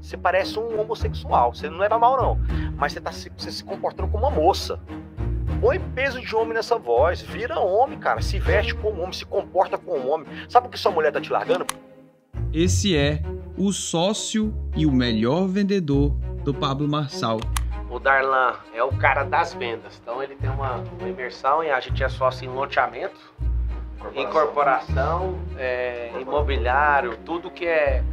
você parece um homossexual. Você não é mal, não. Mas você se comportando como uma moça. Põe peso de homem nessa voz. Vira homem, cara. Se veste como homem, se comporta como homem. Sabe por que sua mulher tá te largando? Esse é o sócio e o melhor vendedor do Pablo Marçal. O Darlan é o cara das vendas. Então ele tem uma imersão e a gente é sócio em loteamento, incorporação, imobiliário, tudo que é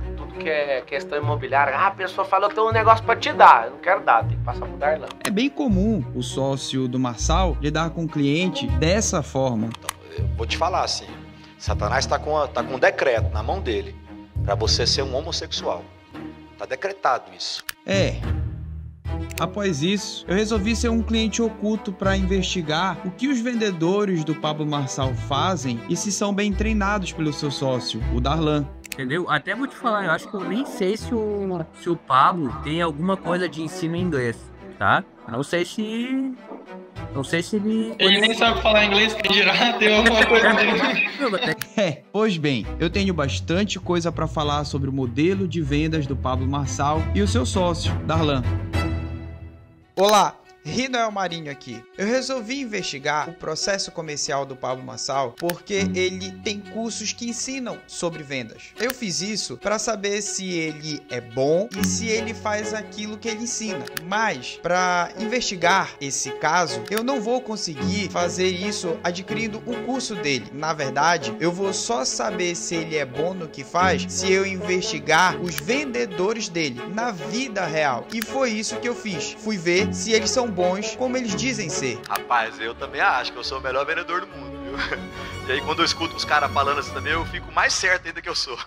questão imobiliária. Ah, a pessoa fala, eu tenho um negócio pra te dar. Eu não quero dar, tem que passar pro Darlan. É bem comum o sócio do Marçal lidar com o cliente dessa forma. Então, eu vou te falar assim, Satanás tá com um decreto na mão dele pra você ser um homossexual. Tá decretado isso. Após isso, eu resolvi ser um cliente oculto para investigar o que os vendedores do Pablo Marçal fazem e se são bem treinados pelo seu sócio, o Darlan. Entendeu? Até vou te falar, eu acho que eu nem sei se o Pablo tem alguma coisa de ensino em inglês, tá? Não sei se ele... Ele nem sabe falar inglês, quem dirá, tem alguma coisa dele. Pois bem, eu tenho bastante coisa para falar sobre o modelo de vendas do Pablo Marçal e o seu sócio, Darlan. Olá, Rinoel Marinho aqui. Eu resolvi investigar o processo comercial do Pablo Marçal porque ele tem cursos que ensinam sobre vendas. Eu fiz isso para saber se ele é bom e se ele faz aquilo que ele ensina. Mas para investigar esse caso, eu não vou conseguir fazer isso adquirindo o curso dele. Na verdade, eu vou só saber se ele é bom no que faz se eu investigar os vendedores dele na vida real. E foi isso que eu fiz. Fui ver se eles são bons como eles dizem ser. Rapaz, eu também acho que eu sou o melhor vendedor do mundo, viu? E aí quando eu escuto os caras falando assim também, eu fico mais certo ainda que eu sou.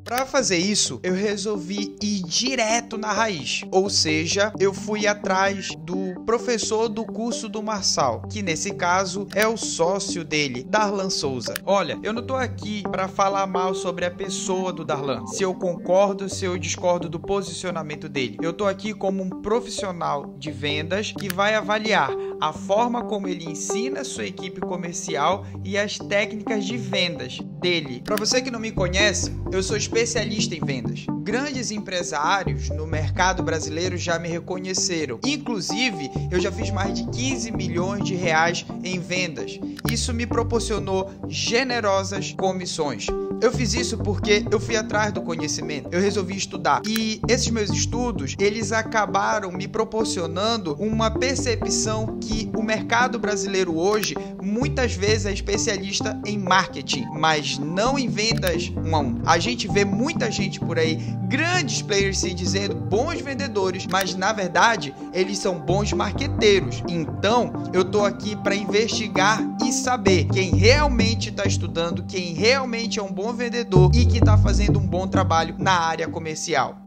Para fazer isso, eu resolvi ir direto na raiz, ou seja, eu fui atrás do professor do curso do Marçal, que nesse caso é o sócio dele, Darlan Souza. Olha, eu não tô aqui para falar mal sobre a pessoa do Darlan, se eu concordo, se eu discordo do posicionamento dele. Eu tô aqui como um profissional de vendas que vai avaliar a forma como ele ensina a sua equipe comercial e as técnicas de vendas dele. Para você que não me conhece, eu sou especialista em vendas. Grandes empresários no mercado brasileiro já me reconheceram. Inclusive, eu já fiz mais de 15 milhões de reais em vendas. Isso me proporcionou generosas comissões. Eu fiz isso porque eu fui atrás do conhecimento, eu resolvi estudar. E esses meus estudos, eles acabaram me proporcionando uma percepção que o mercado brasileiro hoje, muitas vezes é especialista em marketing, mas não em vendas um a um. A gente vê muita gente por aí, grandes players se dizendo bons vendedores, mas na verdade, eles são bons marqueteiros. Então, eu tô aqui para investigar e saber quem realmente está estudando, quem realmente é um bom vendedor e que está fazendo um bom trabalho na área comercial.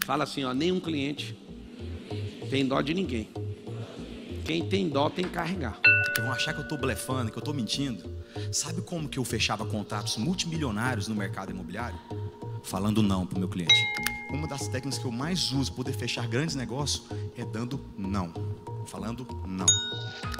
Fala assim, ó, nenhum cliente tem dó de ninguém. Quem tem dó tem que carregar. Vão achar que eu tô blefando, que eu tô mentindo. Sabe como que eu fechava contratos multimilionários no mercado imobiliário? Falando não pro meu cliente. Uma das técnicas que eu mais uso para poder fechar grandes negócios é dando não. Falando não.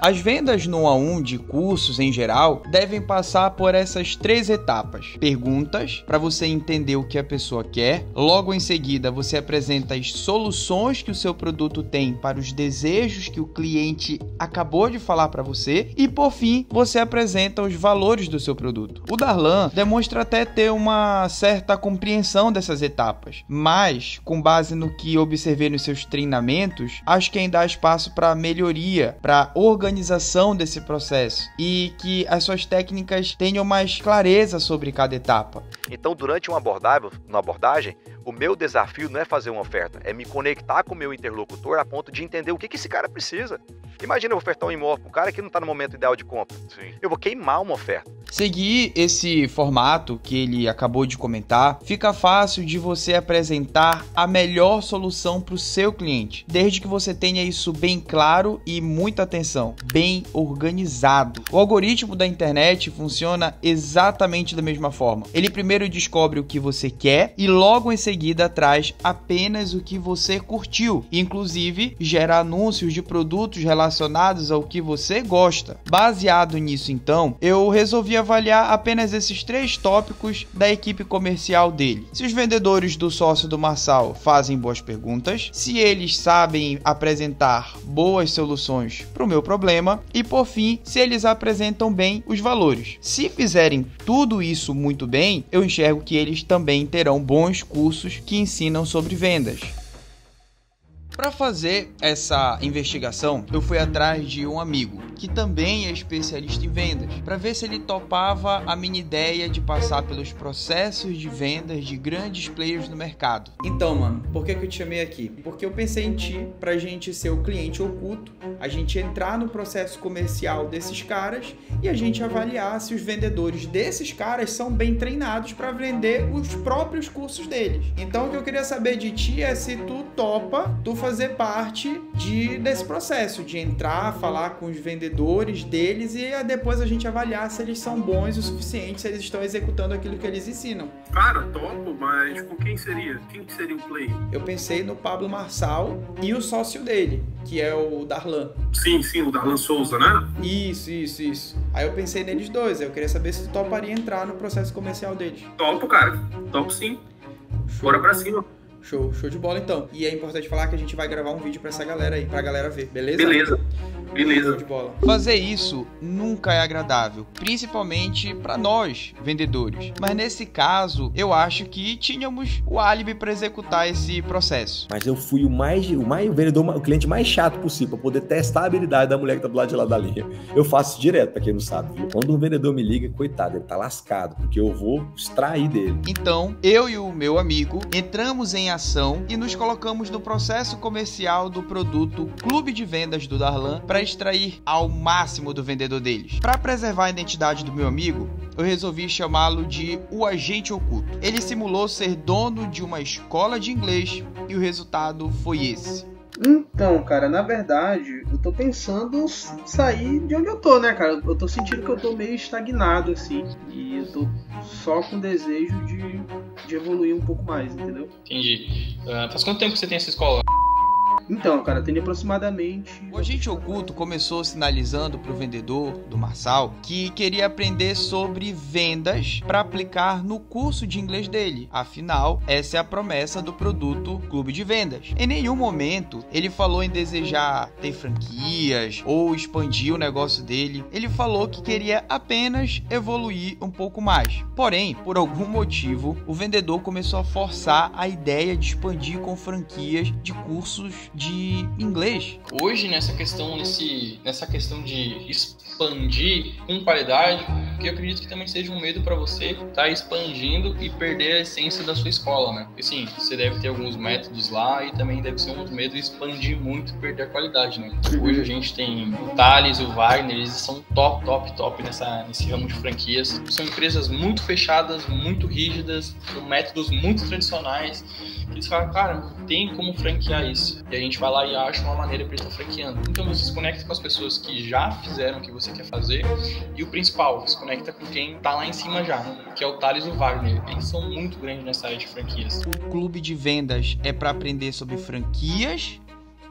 As vendas no 1 a 1 de cursos em geral devem passar por essas 3 etapas. Perguntas, para você entender o que a pessoa quer. Logo em seguida, você apresenta as soluções que o seu produto tem para os desejos que o cliente acabou de falar para você. E por fim, você apresenta os valores do seu produto. O Darlan demonstra até ter uma certa compreensão dessas etapas, mas com base no que observei nos seus treinamentos, acho que ainda há espaço para melhoria, para organização desse processo e que as suas técnicas tenham mais clareza sobre cada etapa. Então, durante uma abordagem, o meu desafio não é fazer uma oferta, é me conectar com o meu interlocutor a ponto de entender o que esse cara precisa. Imagina eu ofertar um imóvel para o cara que não está no momento ideal de compra. Sim. Eu vou queimar uma oferta. Seguir esse formato que ele acabou de comentar, fica fácil de você apresentar a melhor solução para o seu cliente, desde que você tenha isso bem claro e muita atenção, bem organizado. O algoritmo da internet funciona exatamente da mesma forma. Ele primeiro descobre o que você quer e logo em seguida traz apenas o que você curtiu, inclusive gera anúncios de produtos relacionados ao que você gosta. Baseado nisso, então, eu resolvi resolvi avaliar apenas esses 3 tópicos da equipe comercial dele. Se os vendedores do sócio do Marçal fazem boas perguntas, se eles sabem apresentar boas soluções para o meu problema e, por fim, se eles apresentam bem os valores. Se fizerem tudo isso muito bem, eu enxergo que eles também terão bons cursos que ensinam sobre vendas. Para fazer essa investigação, eu fui atrás de um amigo, que também é especialista em vendas, para ver se ele topava a minha ideia de passar pelos processos de vendas de grandes players no mercado. Então, mano, por que eu te chamei aqui? Porque eu pensei em ti pra gente ser o cliente oculto, a gente entrar no processo comercial desses caras e a gente avaliar se os vendedores desses caras são bem treinados para vender os próprios cursos deles. Então, o que eu queria saber de ti é se tu topa, tu fazer parte desse processo, de entrar, falar com os vendedores deles e depois a gente avaliar se eles são bons o suficiente, se eles estão executando aquilo que eles ensinam. Cara, topo, mas com quem seria? Quem que seria o player? Eu pensei no Pablo Marçal e o sócio dele, que é o Darlan. Sim, o Darlan Souza, né? Isso. Aí eu pensei neles dois, eu queria saber se tu toparia entrar no processo comercial deles. Topo, cara. Topo sim. Bora pra cima. Show de bola então. E é importante falar que a gente vai gravar um vídeo pra essa galera aí, pra galera ver, beleza? Beleza. Show de bola. Fazer isso nunca é agradável, principalmente pra nós, vendedores. Mas nesse caso, eu acho que tínhamos o álibi pra executar esse processo. Mas eu fui o cliente mais chato possível, pra poder testar a habilidade da mulher que tá do lado de lá da linha. Eu faço isso direto, pra quem não sabe, viu? Quando um vendedor me liga, coitado, ele tá lascado, porque eu vou extrair dele. Então, eu e o meu amigo entramos em ação e nos colocamos no processo comercial do produto Clube de Vendas do Darlan para extrair ao máximo do vendedor deles. Para preservar a identidade do meu amigo, eu resolvi chamá-lo de o agente oculto. Ele simulou ser dono de uma escola de inglês e o resultado foi esse. Então, cara, na verdade, eu tô pensando sair de onde eu tô, né, cara? Eu tô sentindo que eu tô meio estagnado, assim, e eu tô só com desejo de evoluir um pouco mais, entendeu? Entendi. Faz quanto tempo que você tem essa escola? Então, cara, tem aproximadamente... O agente oculto começou sinalizando para o vendedor do Marçal que queria aprender sobre vendas para aplicar no curso de inglês dele. Afinal, essa é a promessa do produto Clube de Vendas. Em nenhum momento ele falou em desejar ter franquias ou expandir o negócio dele. Ele falou que queria apenas evoluir um pouco mais. Porém, por algum motivo, o vendedor começou a forçar a ideia de expandir com franquias de cursos de inglês. Hoje, nessa questão de expandir com qualidade, que eu acredito que também seja um medo para você estar expandindo e perder a essência da sua escola, né? Porque sim, você deve ter alguns métodos lá e também deve ser um medo de expandir muito e perder a qualidade, né? Hoje a gente tem o Thales, o Wagner, eles são top nesse ramo de franquias. São empresas muito fechadas, muito rígidas, com métodos muito tradicionais. Eles falam, cara, não tem como franquear isso. E a gente vai lá e acha uma maneira para eles estar franqueando. Então você se conecta com as pessoas que já fizeram o que você quer fazer. E o principal, se conecta com quem tá lá em cima já, que é o Thales e o Wagner. Eles são muito grandes nessa área de franquias. O clube de vendas é para aprender sobre franquias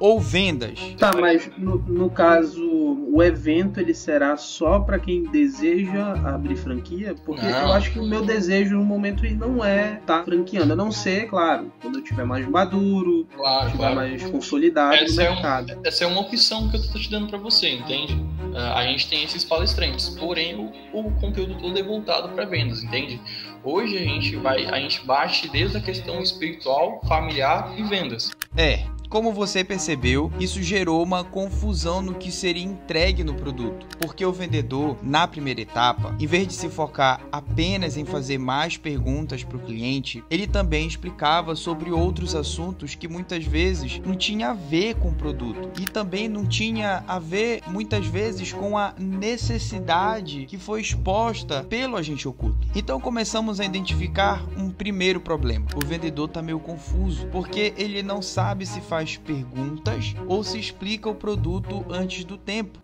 ou vendas? Tá, mas no caso, o evento ele será só para quem deseja abrir franquia? Porque eu acho que o meu desejo no momento não é estar franqueando. A não ser, claro, quando eu estiver mais maduro, estiver mais consolidado no mercado. Essa é uma opção que eu tô te dando para você, entende? A gente tem esses palestrantes, porém o conteúdo todo é voltado para vendas, entende? Hoje a gente bate desde a questão espiritual, familiar e vendas. Como você percebeu, isso gerou uma confusão no que seria entregue no produto, porque o vendedor, na primeira etapa, em vez de se focar apenas em fazer mais perguntas para o cliente, ele também explicava sobre outros assuntos que muitas vezes não tinha a ver com o produto e também não tinha a ver muitas vezes com a necessidade que foi exposta pelo agente oculto. Então começamos a identificar um primeiro problema. O vendedor tá meio confuso, porque ele não sabe se faz perguntas ou se explica o produto antes do tempo.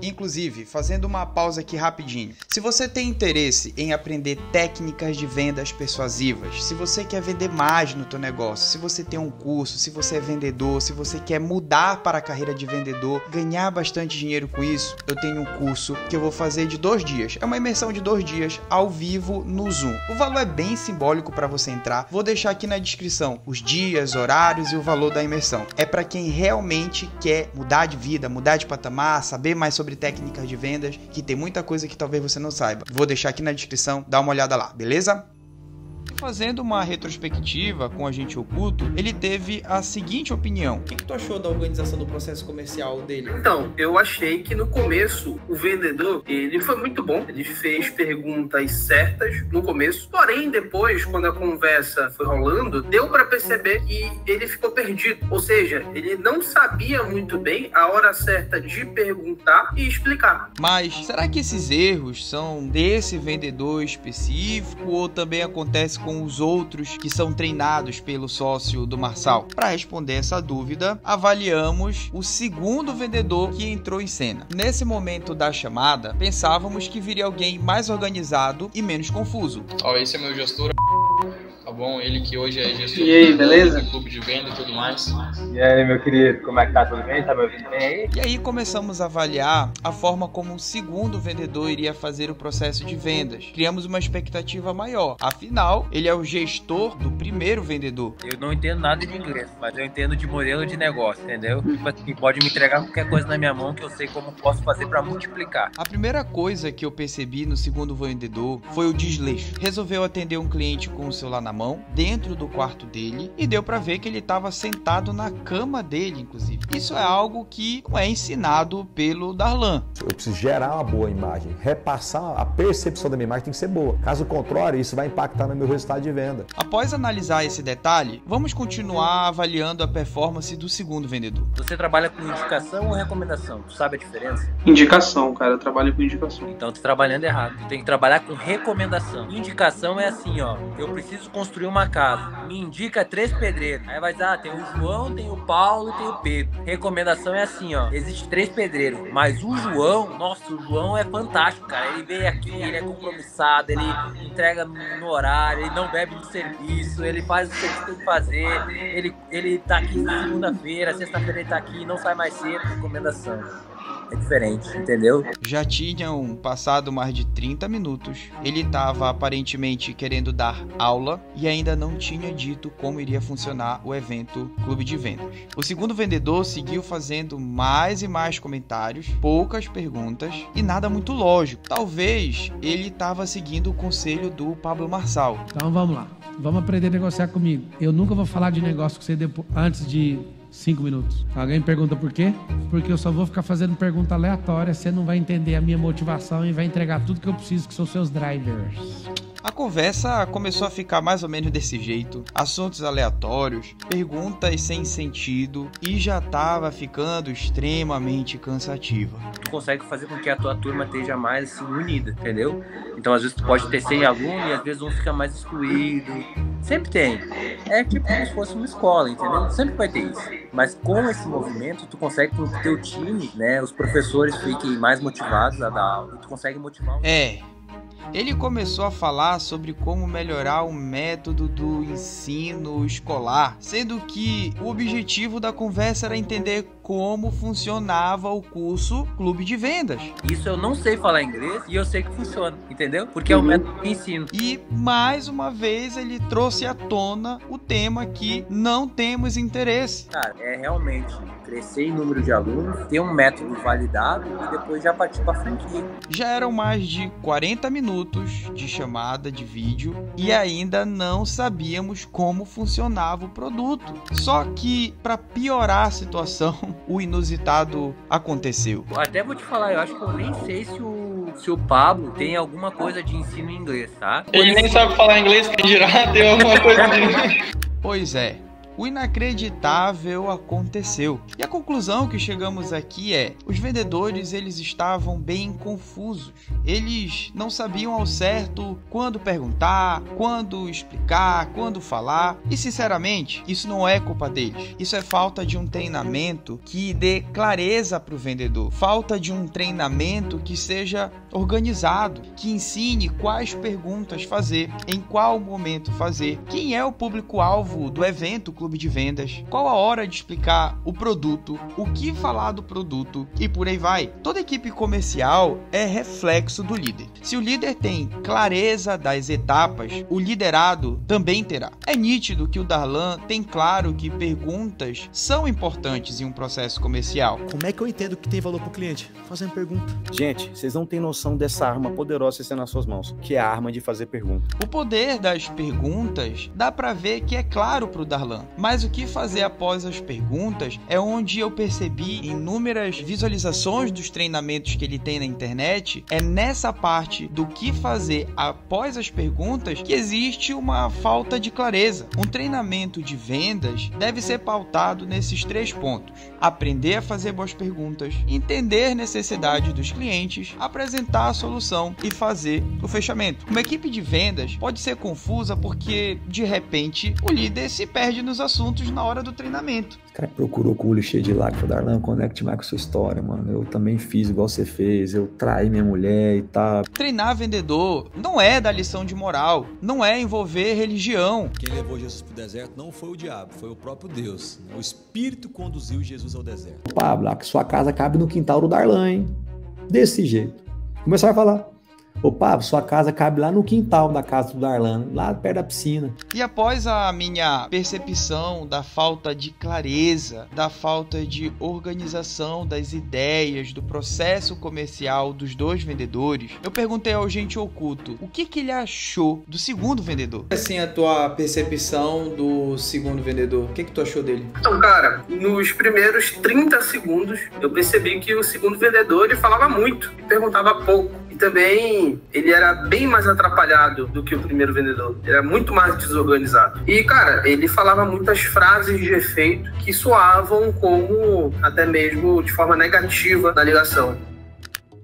Inclusive, fazendo uma pausa aqui rapidinho. Se você tem interesse em aprender técnicas de vendas persuasivas, se você quer vender mais no teu negócio, se você tem um curso, se você é vendedor, se você quer mudar para a carreira de vendedor, ganhar bastante dinheiro com isso, eu tenho um curso que eu vou fazer de 2 dias. É uma imersão de 2 dias ao vivo no Zoom. O valor é bem simbólico para você entrar. Vou deixar aqui na descrição os dias, horários e o valor da imersão. É para quem realmente quer mudar de vida, mudar de patamar, saber mais sobre técnicas de vendas, que tem muita coisa que talvez você não saiba. Vou deixar aqui na descrição, dá uma olhada lá, beleza? Fazendo uma retrospectiva com o agente oculto, ele teve a seguinte opinião. O que tu achou da organização do processo comercial dele? Então, eu achei que no começo o vendedor, ele foi muito bom. Ele fez perguntas certas no começo. Porém, depois, quando a conversa foi rolando, deu para perceber que ele ficou perdido. Ou seja, ele não sabia muito bem a hora certa de perguntar e explicar. Mas será que esses erros são desse vendedor específico ou também acontece com os outros que são treinados pelo sócio do Marçal? Para responder essa dúvida, avaliamos o segundo vendedor que entrou em cena. Nesse momento da chamada, pensávamos que viria alguém mais organizado e menos confuso. Esse é meu gestor, tá bom? Ele que hoje é gestor do clube de venda e tudo mais. E aí, meu querido, como é que tá? Tudo bem? Tá me ouvindo bem aí? E aí começamos a avaliar a forma como o segundo vendedor iria fazer o processo de vendas. Criamos uma expectativa maior. Afinal, ele é o gestor do primeiro vendedor. Eu não entendo nada de inglês, mas eu entendo de modelo de negócio, entendeu? Tipo assim, pode me entregar qualquer coisa na minha mão que eu sei como posso fazer para multiplicar. A primeira coisa que eu percebi no segundo vendedor foi o desleixo. Resolveu atender um cliente com o celular na mão, dentro do quarto dele, e deu para ver que ele estava sentado na cama dele, inclusive. Isso é algo que não é ensinado pelo Darlan. Eu preciso gerar uma boa imagem, repassar a percepção da minha imagem tem que ser boa. Caso contrário, isso vai impactar no meu resultado de venda. Após analisar esse detalhe, vamos continuar avaliando a performance do segundo vendedor. Você trabalha com indicação ou recomendação? Tu sabe a diferença? Indicação, cara. Eu trabalho com indicação. Então tu tá trabalhando errado. Tu tem que trabalhar com recomendação. Indicação é assim, ó. Eu preciso construir uma casa. Me indica 3 pedreiros. Aí vai dizer, tem o João, tem o Paulo e tem o Pedro. Recomendação é assim, ó. Existe 3 pedreiros. Mas o João, nossa, o João é fantástico, cara. Ele veio aqui, ele é compromissado, ele entrega no horário, ele não bebe no serviço, ele faz o que ele tem que fazer. Ele tá aqui segunda-feira, sexta-feira ele tá aqui, não sai mais cedo. Recomendação. É diferente, entendeu? Já tinham passado mais de 30 minutos. Ele estava aparentemente querendo dar aula e ainda não tinha dito como iria funcionar o evento Clube de Vendas. O segundo vendedor seguiu fazendo mais e mais comentários, poucas perguntas e nada muito lógico. Talvez ele estava seguindo o conselho do Pablo Marçal. Então vamos lá. Vamos aprender a negociar comigo. Eu nunca vou falar de negócio com você antes de 5 minutos. Alguém pergunta por quê? Porque eu só vou ficar fazendo pergunta aleatória, você não vai entender a minha motivação e vai entregar tudo que eu preciso, que são seus drivers. A conversa começou a ficar mais ou menos desse jeito, assuntos aleatórios, perguntas sem sentido e já estava ficando extremamente cansativa. Tu consegue fazer com que a tua turma esteja mais assim, unida, entendeu? Então às vezes tu pode ter 100 alunos e às vezes um fica mais excluído. Sempre tem. É tipo como se fosse uma escola, entendeu? Sempre vai ter isso. Mas com esse movimento tu consegue que o teu time, né, os professores fiquem mais motivados a dar aula e tu consegue motivar. Ele começou a falar sobre como melhorar o método do ensino escolar, sendo que o objetivo da conversa era entender como funcionava o curso Clube de Vendas. Isso eu não sei falar inglês e eu sei que funciona, entendeu? Porque é o método que ensino. E mais uma vez ele trouxe à tona o tema que não temos interesse. Cara, é realmente crescer em número de alunos, ter um método validado e depois já partir para franquia. Já eram mais de 40 minutos de chamada de vídeo e ainda não sabíamos como funcionava o produto. Só que, para piorar a situação, o inusitado aconteceu. Até vou te falar, eu acho que eu nem sei se o Pablo tem alguma coisa de ensino em inglês, tá? Ele nem sabe falar inglês, quem dirá, tem alguma coisa de... Pois é. o inacreditável aconteceu. E a conclusão que chegamos aqui é: os vendedores eles estavam bem confusos. Eles não sabiam ao certo quando perguntar, quando explicar, quando falar. E sinceramente, isso não é culpa deles. Isso é falta de um treinamento que dê clareza para o vendedor. Falta de um treinamento que seja organizado, que ensine quais perguntas fazer, em qual momento fazer, quem é o público-alvo do evento Clube de Vendas, qual a hora de explicar o produto, o que falar do produto e por aí vai. Toda equipe comercial é reflexo do líder. Se o líder tem clareza das etapas, o liderado também terá. É nítido que o Darlan tem claro que perguntas são importantes em um processo comercial. Como é que eu entendo que tem valor para o cliente? Fazendo pergunta. Gente, vocês não têm noção dessa arma poderosa que está nas suas mãos, que é a arma de fazer pergunta. O poder das perguntas dá pra ver que é claro pro Darlan, mas o que fazer após as perguntas é onde eu percebi inúmeras visualizações dos treinamentos que ele tem na internet. É nessa parte do que fazer após as perguntas que existe uma falta de clareza. Um treinamento de vendas deve ser pautado nesses 3 pontos: aprender a fazer boas perguntas, entender necessidade dos clientes, apresentar a solução e fazer o fechamento. Uma equipe de vendas pode ser confusa porque, de repente, o líder se perde nos assuntos na hora do treinamento. O cara procurou com o olho cheio de lágrimas. Darlan, conecte mais com a sua história, mano. Eu também fiz igual você fez. Eu traí minha mulher e tal. Treinar vendedor não é dar lição de moral, não é envolver religião. Quem levou Jesus pro deserto não foi o diabo, foi o próprio Deus. O Espírito conduziu Jesus ao deserto. Pablo, que sua casa cabe no quintal do Darlan, hein? Desse jeito. Começaram a falar: ô Pablo, sua casa cabe lá no quintal da casa do Darlan, lá perto da piscina. E após a minha percepção da falta de clareza, da falta de organização das ideias, do processo comercial dos 2 vendedores, eu perguntei ao agente oculto o que ele achou do segundo vendedor. Assim, a tua percepção do segundo vendedor, o que tu achou dele? Então, cara, nos primeiros 30 segundos, eu percebi que o segundo vendedor, ele falava muito e perguntava pouco. E também, ele era bem mais atrapalhado do que o primeiro vendedor. Ele era muito mais desorganizado. E, cara, ele falava muitas frases de efeito que soavam como, até mesmo de forma negativa na ligação.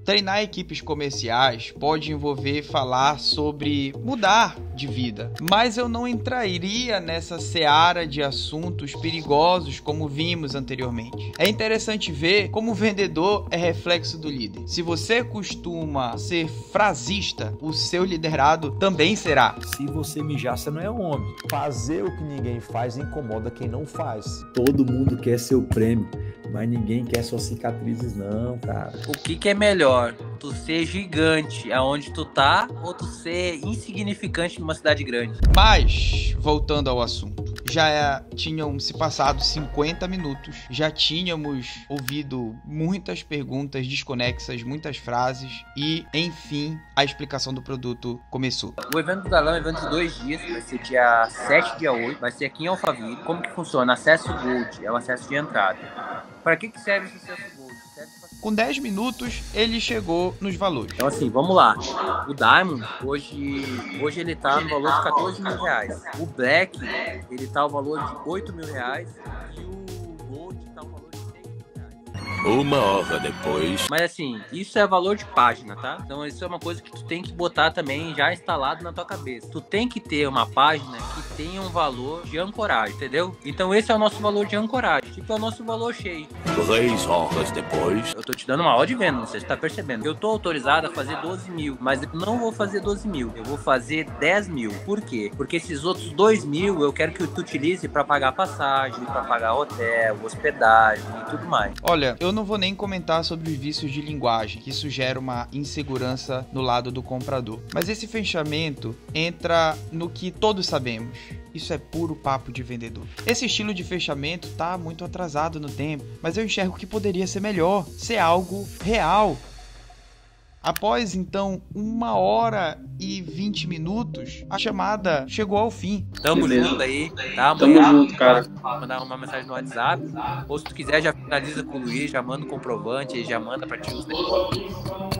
Treinar equipes comerciais pode envolver falar sobre mudar de vida, mas eu não entraria nessa seara de assuntos perigosos como vimos anteriormente. É interessante ver como o vendedor é reflexo do líder. Se você costuma ser frasista, o seu liderado também será. Se você mijar, você não é homem. Fazer o que ninguém faz incomoda quem não faz. Todo mundo quer seu prêmio, mas ninguém quer suas cicatrizes não, cara. O que é melhor? Tu ser gigante aonde tu tá ou tu ser insignificante numa cidade grande? Mas, voltando ao assunto, já tinham se passado 50 minutos, já tínhamos ouvido muitas perguntas desconexas, muitas frases e, enfim, a explicação do produto começou. O evento do Darlan é um evento de 2 dias, vai ser dia 7 e dia 8, vai ser aqui em Alphaville. Como que funciona? Acesso Gold, é o acesso de entrada. Para que serve esse acesso Gold? Com 10 minutos, ele chegou nos valores. Então assim, vamos lá. O Diamond, hoje ele tá no valor de 14 mil reais. O Black, ele tá no valor de 8 mil reais. E o Gold tá no valor de 6 mil reais. 1 hora depois. Mas assim, isso é valor de página, tá? Então isso é uma coisa que tu tem que botar também já instalado na tua cabeça. Tu tem que ter uma página que tenha um valor de ancoragem, entendeu? Então esse é o nosso valor de ancoragem. Tipo, é o nosso valor cheio. 3 horas depois. Eu tô te dando uma aula de venda, não sei se tá percebendo. Eu tô autorizado a fazer 12 mil, mas eu não vou fazer 12 mil. Eu vou fazer 10 mil. Por quê? Porque esses outros 2 mil eu quero que tu utilize pra pagar passagem, pra pagar hotel, hospedagem e tudo mais. Olha, eu não vou nem comentar sobre os vícios de linguagem, que isso gera uma insegurança no lado do comprador. Mas esse fechamento entra no que todos sabemos. Isso é puro papo de vendedor. Esse estilo de fechamento tá muito atrasado no tempo, mas eu enxergo que poderia ser melhor, ser algo real. Após então 1h20 minutos, a chamada chegou ao fim. Tamo junto aí, tá? Tamo junto, cara. Mandar uma mensagem no WhatsApp. Ou se tu quiser, já finaliza com o Luiz, já manda o comprovante, já manda pra ti os negócios.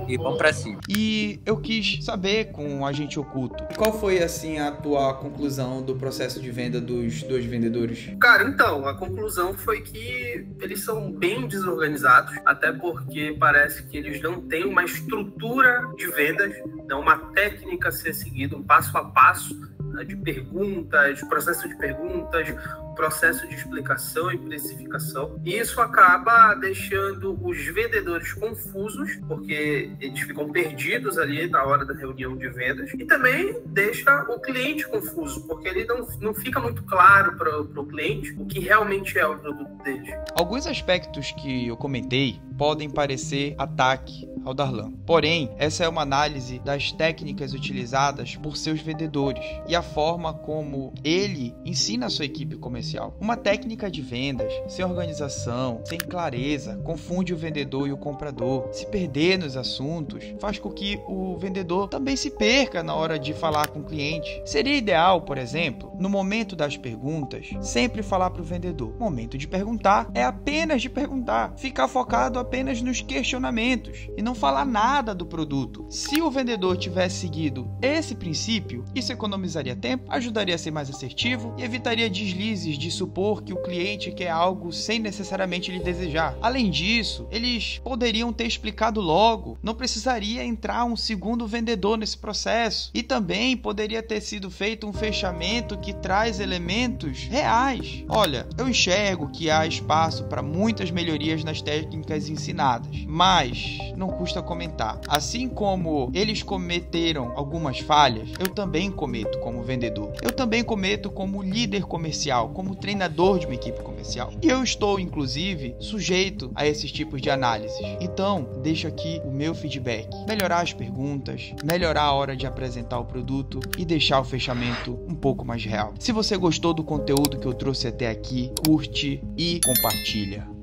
E vamos pra cima. E eu quis saber com o agente oculto, qual foi assim a tua conclusão do processo de venda dos 2 vendedores? Cara, então, a conclusão foi que eles são bem desorganizados, até porque parece que eles não têm uma estrutura de vendas, não uma técnica a ser seguida, um passo a passo, né, de perguntas, processo de perguntas, processo de explicação e precificação. E isso acaba deixando os vendedores confusos, porque eles ficam perdidos ali na hora da reunião de vendas, e também deixa o cliente confuso, porque ele não fica muito claro para o cliente o que realmente é o produto dele. Alguns aspectos que eu comentei podem parecer ataque ao Darlan. Porém, essa é uma análise das técnicas utilizadas por seus vendedores e a forma como ele ensina a sua equipe comercial. Uma técnica de vendas sem organização, sem clareza, confunde o vendedor e o comprador. Se perder nos assuntos faz com que o vendedor também se perca na hora de falar com o cliente. Seria ideal, por exemplo, no momento das perguntas, sempre falar para o vendedor: o momento de perguntar é apenas de perguntar, ficar focado apenas nos questionamentos e não falar nada do produto. Se o vendedor tivesse seguido esse princípio, isso economizaria tempo, ajudaria a ser mais assertivo e evitaria deslizes de supor que o cliente quer algo sem necessariamente lhe desejar. Além disso, eles poderiam ter explicado logo, não precisaria entrar um segundo vendedor nesse processo, e também poderia ter sido feito um fechamento que traz elementos reais. Olha, eu enxergo que há espaço para muitas melhorias nas técnicas ensinadas, mas não custa comentar. Assim como eles cometeram algumas falhas, eu também cometo como vendedor. Eu também cometo como líder comercial, como treinador de uma equipe comercial. E eu estou, inclusive, sujeito a esses tipos de análises. Então, deixo aqui o meu feedback. Melhorar as perguntas, melhorar a hora de apresentar o produto e deixar o fechamento um pouco mais real. Se você gostou do conteúdo que eu trouxe até aqui, curte e compartilha.